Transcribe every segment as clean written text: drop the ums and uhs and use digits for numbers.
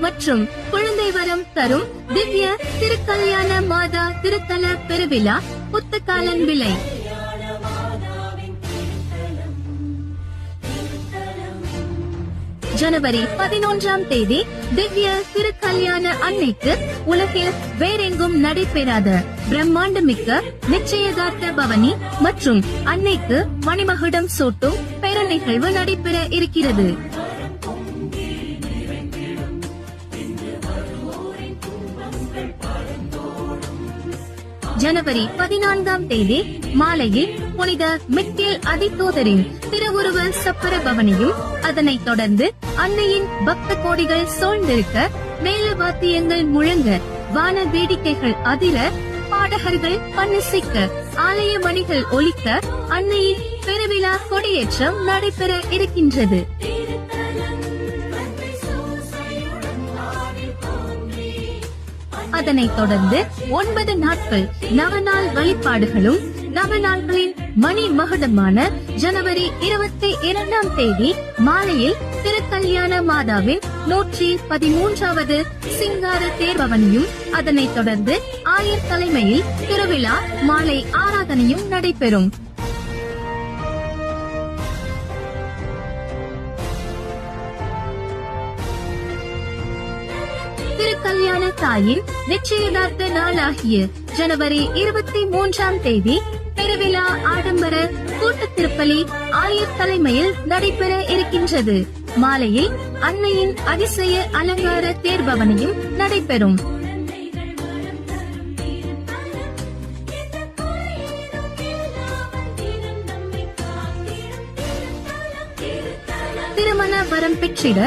மற்றும் குழந்தை வரம் தரும் திவ்ய திருக்கல்யாண மாதா திருத்தல பெருவிழா புத்தகாலன் விலை. ஜனவரி 11ஆம் தேதி திவ்ய திருக்கல்யாண அன்னைக்கு உலகில் வேறெங்கும் நடைபெறாத பிரம்மாண்டமிக்க நிச்சயதார்த்த பவனி மற்றும் அன்னைக்கு மணிமகுடம் சூட்டும் பெரு நிகழ்வு நடைபெற இருக்கிறது. ஜனவரி 14ஆம் தேதி மாலையில் புனித மிக்கேல் அதிதூதரின் திருவுருவ சப்பர பவனியும் அதனைத் தொடர்ந்து அன்னையின் பக்த கோடிகள் சூழ்ந்திருக்க மேல வாத்தியங்கள் முழங்க வான வேடிக்கைகள் அதிர பாடகர்கள் பன்னிசைக்க ஆலய மணிகள் ஒலிக்க அன்னையின் பெருவிழா கொடியேற்றம் நடைபெற இருக்கின்றது. அதனைத் தொடர்ந்து 9 நாட்கள் நவநாள் வழிபாடுகளும் நவநாள்களின் மணி மகுடமான ஜனவரி 22ஆம் தேதி மாலையில் திருக்கல்யாண மாதாவின் 113வது சிங்கார தேர்பவனியும் அதனைத் தொடர்ந்து ஆயர் தலைமையில் திருவிழா மாலை ஆராதனையும் நடைபெறும். திருக்கல்யாண தாயின் நிச்சயதார்த்த நாளாகிய ஜனவரி 23ஆம் தேதி பெருவிழா ஆடம்பர கூட்டு திருப்பலி ஆயர் தலைமையில் நடைபெற இருக்கின்றது. மாலையில் அன்னையின் அதிசய அலங்கார தேர்பவனியும் நடைபெறும். திருமண வரம் பெற்றிட,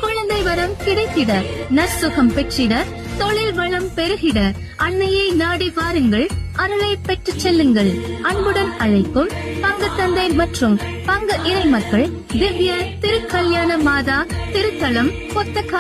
குழந்தை வரம் கிடைத்திட, நற்சுகம் பெற்றிட, தொழில் வளம் பெருகிட அன்னையை நாடி வாருங்கள், அருளை பெற்று செல்லுங்கள். அன்புடன் அழைக்கும் பங்கு தந்தை மற்றும் பங்கு இறை மக்கள் திவ்ய திருக்கல்யாண மாதா திருத்தலம் புத்தகாலன்.